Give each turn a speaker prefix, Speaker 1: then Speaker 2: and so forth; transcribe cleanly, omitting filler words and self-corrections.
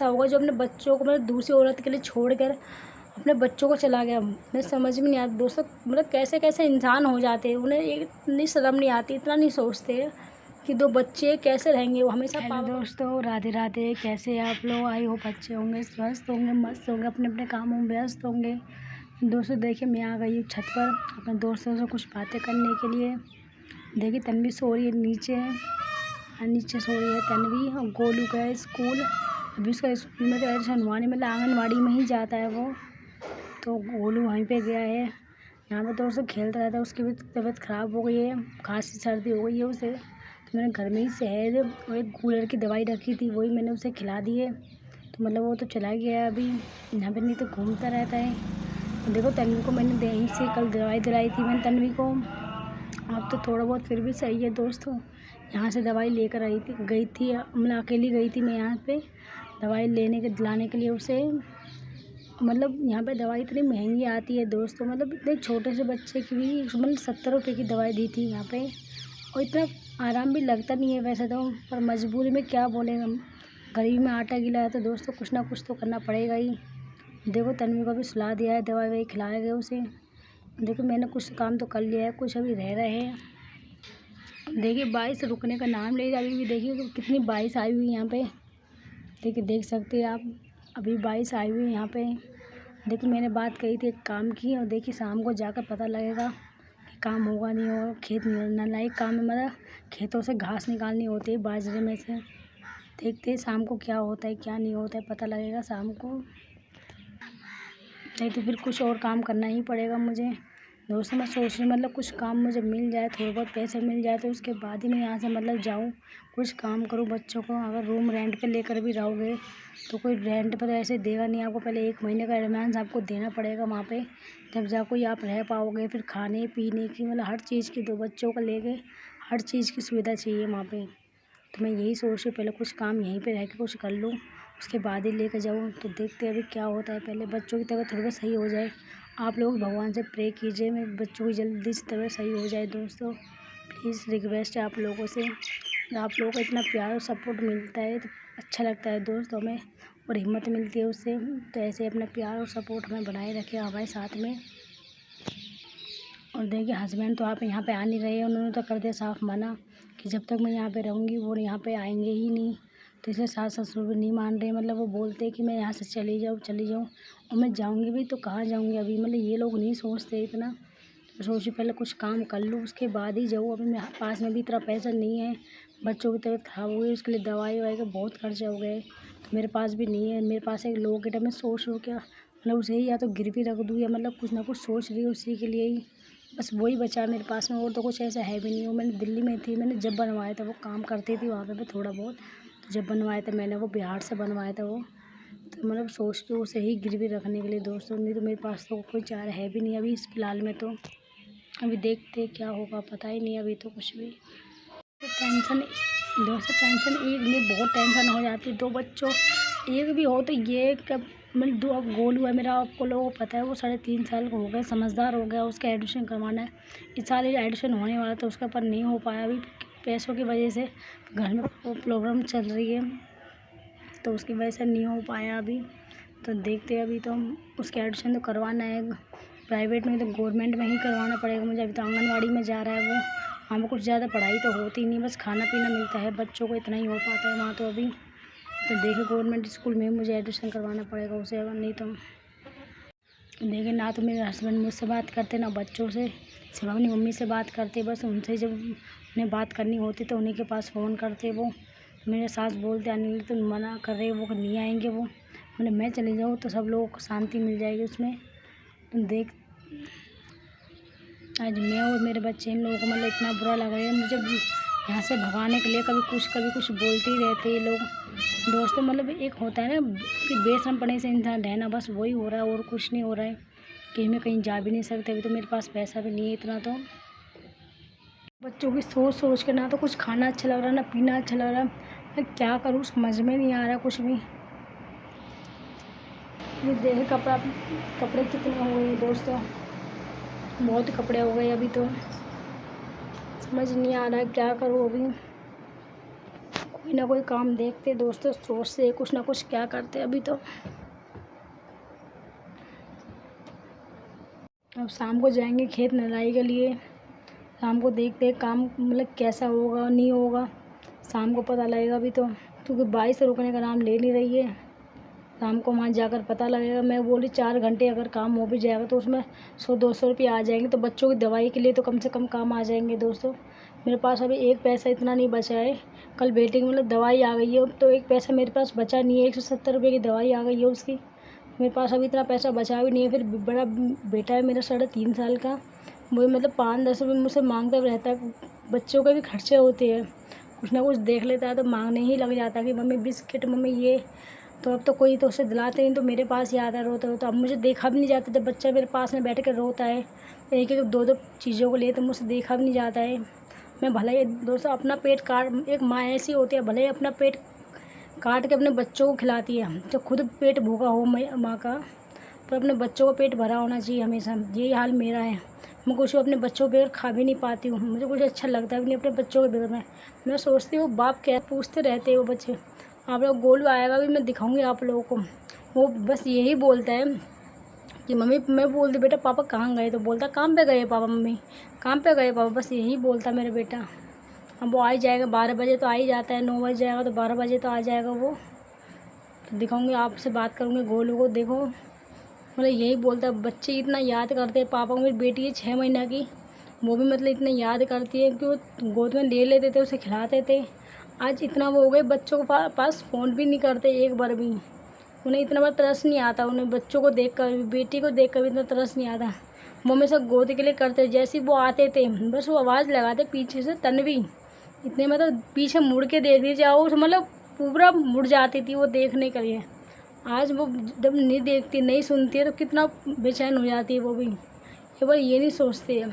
Speaker 1: ऐसा होगा जो अपने बच्चों को मतलब दूसरी औरत के लिए छोड़कर अपने बच्चों को चला गया। मुझे समझ में नहीं आता दोस्तों, मतलब कैसे कैसे इंसान हो जाते हैं, उन्हें इतनी शर्म नहीं आती, इतना नहीं सोचते कि 2 बच्चे कैसे रहेंगे वो हमेशा। हेलो दोस्तों, राधे राधे। कैसे आप लोग? आई होप अच्छे होंगे, स्वस्थ होंगे, मस्त होंगे, अपने अपने कामों में व्यस्त होंगे। दोस्तों देखिए, मैं आ गई हूँ छत पर अपने दोस्तों से कुछ बातें करने के लिए। देखिए तन्वी सो रही है नीचे, नीचे सो रही है तन्वी। और गोलू गया स्कूल, अभी उसका स्कूल में तो एडमिशन हुआ नहीं, मतलब आंगनवाड़ी में ही जाता है वो, तो गोलू वहीं पे गया है। यहाँ पे दोस्तों खेलता रहता है, उसकी भी तबीयत ख़राब हो गई है, खांसी सर्दी हो गई है उसे। तो मैंने घर में ही शहद और एक कूलर की दवाई रखी थी, वही मैंने उसे खिला दी है। तो मतलब वो तो चला गया अभी, यहाँ पे नहीं तो घूमता रहता है। देखो तन्वी को मैंने यहीं से कल दवाई दिलाई थी मैंने तन्वी को, अब तो थोड़ा बहुत फिर भी सही है दोस्तों। यहाँ से दवाई लेकर आई थी, गई थी, मतलब अकेली गई थी मैं यहाँ पे दवाई लेने के दिलाने के लिए उसे। मतलब यहाँ पे दवाई इतनी महंगी आती है दोस्तों, मतलब इतने छोटे से बच्चे की भी मतलब 70 रुपये की दवाई दी थी यहाँ पे। और इतना आराम भी लगता नहीं है वैसे तो, पर मजबूरी में क्या बोले हम, गरीबी में आटा गीला है तो दोस्तों कुछ ना कुछ तो करना पड़ेगा ही। देखो तन्वी को भी सुला दिया है, दवाई वही खिलाया गया उसे। देखो मैंने कुछ काम तो कर लिया है, कुछ अभी रह रहे हैं। देखिए बारिश रुकने का नाम ले रही है, अभी भी देखिए कितनी बारिश आई हुई है यहाँ पे। देखिए देख सकते हैं आप, अभी बारिश आई हुई है यहाँ पे। देखिए मैंने बात कही थी एक काम की, और देखिए शाम को जाकर पता लगेगा कि काम होगा नहीं होगा। खेत नलायक काम है, मतलब खेतों से घास निकालनी होती है बाजरे में से। देखते हैं शाम को क्या होता है क्या नहीं होता है, पता लगेगा शाम को। नहीं तो फिर कुछ और काम करना ही पड़ेगा मुझे दोस्तों। मैं सोच रही मतलब कुछ काम मुझे मिल जाए, थोड़े बहुत पैसे मिल जाए, तो उसके बाद ही मैं यहाँ से मतलब जाऊँ, कुछ काम करूँ बच्चों को। अगर रूम रेंट पे लेकर भी रहोगे तो कोई रेंट पर ऐसे देगा नहीं आपको, पहले 1 महीने का एडवांस आपको देना पड़ेगा वहाँ पे, जब जा कोई आप रह पाओगे। फिर खाने पीने की मतलब हर चीज़ की, 2 बच्चों को लेके हर चीज़ की सुविधा चाहिए वहाँ पे। तो मैं यही सोच रही पहले कुछ काम यहीं पे रह के कुछ कर लूँ, उसके बाद ही लेकर जाऊँ। तो देखते हैं अभी क्या होता है, पहले बच्चों की तबीयत थोड़ी बहुत सही हो जाए। आप लोग भगवान से प्रे कीजिए मेरे बच्चों की जल्दी से तबीयत सही हो जाए दोस्तों, प्लीज़ रिक्वेस्ट है आप लोगों से। आप लोगों को इतना प्यार और सपोर्ट मिलता है तो अच्छा लगता है दोस्तों हमें, और हिम्मत मिलती है उससे। तो ऐसे अपना प्यार और सपोर्ट हमें बनाए रखें हमारे साथ में। और देखिए हस्बैंड तो आप यहाँ पे आ नहीं रहे हैं, उन्होंने तो कर दिया साफ मना कि जब तक मैं यहाँ पे रहूँगी वो यहाँ पे आएंगे ही नहीं। तो इसलिए सास ससुर भी नहीं मान रहे, मतलब वो बोलते हैं कि मैं यहाँ से चली जाऊँ। और मैं जाऊँगी भी तो कहाँ जाऊँगी अभी, मतलब ये लोग नहीं सोचते इतना। तो सोची पहले कुछ काम कर लूँ उसके बाद ही जाऊँ। अभी मेरे पास में भी इतना पैसा नहीं है, बच्चों की तबीयत ख़राब हो गई, उसके लिए दवाई ववाई का बहुत खर्चा हो गया है, तो मेरे पास भी नहीं है। मेरे पास एक लोकेट है, मैं सोच रही हूँ क्या मतलब उसे ही या तो गिरवी रख दूँ, या मतलब कुछ ना कुछ सोच रही हूँ उसी के लिए ही। बस वही बचा है मेरे पास में, और तो कुछ ऐसा है भी नहीं। वो मैंने दिल्ली में थी, मैंने जब बनवाया था वो काम करती थी वहाँ पे मैं थोड़ा बहुत, तो जब बनवाया था मैंने वो बिहार से बनवाया था वो। तो मतलब सोचती हूँ उसे ही गिरवी रखने के लिए दोस्तों, नहीं तो मेरे पास तो कोई चारा है भी नहीं अभी इस फिलहाल में। तो अभी देखते क्या होगा, पता ही नहीं अभी तो कुछ भी। तो टेंशन दोस्तों, टेंशन एक नहीं बहुत टेंशन हो जाती है। 2 बच्चों एक भी हो तो ये कब मतलब 2, अब गोलू है मेरा, आपको लोगों को पता है वो 3.5 साल का हो गया, समझदार हो गया, उसका एडमिशन करवाना है। इस साल ही एडमिशन होने वाला था उसका, पर नहीं हो पाया अभी पैसों की वजह से, घर में प्रॉब्लम चल रही है तो उसकी वजह से नहीं हो पाया अभी। तो देखते हैं अभी तो उसके एडमिशन तो करवाना है, प्राइवेट में तो गवर्नमेंट में ही करवाना पड़ेगा मुझे। अभी तो आंगनवाड़ी में जा रहा है वो, वहाँ पर कुछ ज़्यादा पढ़ाई तो होती नहीं, बस खाना पीना मिलता है बच्चों को, इतना ही हो पाता है वहाँ तो अभी। तो देखिए गवर्नमेंट स्कूल में मुझे एडमिशन करवाना पड़ेगा उसे, अगर नहीं तो देखिए ना तो मेरे हस्बैंड मुझसे बात करते ना बच्चों से, सिर्फ अपनी मम्मी से बात करते बस। उनसे जब उन्हें बात करनी होती तो उन्हीं के पास फ़ोन करते वो। मेरे सास बोलते आने के लिए, तो मना कर रहे वो नहीं आएंगे वो, मतलब मैं चली जाऊँ तो सब लोगों को शांति मिल जाएगी उसमें। तो देख आज मैं और मेरे बच्चे इन लोगों को मतलब इतना बुरा लग रहा है मुझे यहाँ से भगाने के लिए, कभी कुछ बोलते ही रहते हैं ये लोग दोस्तों। मतलब एक होता है ना कि बेशरम पने से इंसान रहना, बस वही हो रहा है और कुछ नहीं हो रहा है। कि मैं कहीं जा भी नहीं सकते, अभी तो मेरे पास पैसा भी नहीं है इतना। तो बच्चों की सोच सोच के ना तो कुछ खाना अच्छा लग रहा ना पीना अच्छा लग रहा, मैं क्या करूँ समझ में नहीं आ रहा कुछ भी। ये देखे कपड़े कितने हो गए दोस्तों, बहुत कपड़े हो गए अभी तो समझ नहीं आ रहा है क्या करूँ अभी। कोई ना कोई काम देखते दोस्तों, सोचते कुछ ना कुछ क्या करते। अभी तो अब शाम को जाएंगे खेत निराई के लिए। शाम को देखते हैं काम मतलब कैसा होगा नहीं होगा, शाम को पता लगेगा। अभी तो क्योंकि बारिश से रुकने का नाम ले नहीं रही है, शाम को वहाँ जाकर पता लगेगा। मैं बोली 4 घंटे अगर काम हो भी जाएगा तो उसमें 100-200 रुपये आ जाएंगे, तो बच्चों की दवाई के लिए तो कम से कम काम आ जाएंगे दोस्तों। मेरे पास अभी एक पैसा इतना नहीं बचा है। कल बेटे की मतलब दवाई आ गई है, तो एक पैसा मेरे पास बचा नहीं है। 170 रुपये की दवाई आ गई है उसकी, मेरे पास अभी इतना पैसा बचा भी नहीं है। फिर बड़ा बेटा है मेरा 3.5 साल का, वही मतलब 5-10 रुपये मुझसे मांगता रहता है। बच्चों के भी खर्चे होते हैं, कुछ ना कुछ देख लेता है तो मांगने ही लग जाता है कि मम्मी बिस्किट, मम्मी ये। तो अब तो कोई तो उसे दिलाते नहीं, तो मेरे पास ही आता है रोता रोता। अब मुझे देखा भी नहीं जाता जब बच्चा मेरे पास में बैठ कर रोता है, एक एक 2-2 चीज़ों को लिए, तो मुझसे देखा भी नहीं जाता है। मैं भले ही दोस्तों अपना पेट काट, एक माँ ऐसी होती है भले ही अपना पेट काट के अपने बच्चों को खिलाती है, तो खुद पेट भूखा हो माँ का, पर अपने बच्चों का पेट भरा होना चाहिए हमेशा। यही हाल मेरा है, मैं कुछ अपने बच्चों के बगैर खा भी नहीं पाती हूँ। मुझे कुछ अच्छा लगता है भी नहीं अपने बच्चों के बगैर। मैं सोचती हूँ बाप क्या पूछते रहते हो बच्चे। आप लोग गोलू आएगा भी, मैं दिखाऊंगी आप लोगों को। वो बस यही बोलता है कि मम्मी, मैं बोलती बेटा पापा कहाँ गए, तो बोलता काम पे गए पापा, मम्मी काम पे गए पापा, बस यही बोलता मेरा बेटा। अब वो आ ही जाएगा 12 बजे, तो आ ही जाता है। 9 बजे जाएगा तो 12 बजे तो आ जाएगा वो। तो दिखाऊंगी आपसे, बात करूँगी गोलू को। देखो मतलब यही बोलता है, बच्चे इतना याद करते हैं पापा को। मेरी बेटी है 6 महीना की, वो भी मतलब इतना याद करती है कि वो गोद में ले लेते थे, उसे खिलाते थे। आज इतना वो हो गए बच्चों के पास फ़ोन भी नहीं करते एक बार भी। उन्हें इतना बार तरस नहीं आता, उन्हें बच्चों को देख कर, बेटी को देख कर भी इतना तरस नहीं आता। वो हमेशा गोद के लिए करते, जैसे ही वो आते थे बस वो आवाज़ लगाते पीछे से, तन्वी इतने मतलब पीछे मुड़ के देख जाओ, तो मतलब पूरा मुड़ जाती थी वो देखने के लिए। आज वो जब नहीं देखती नहीं सुनती है तो कितना बेचैन हो जाती है वो भी, एक बार ये नहीं सोचती है।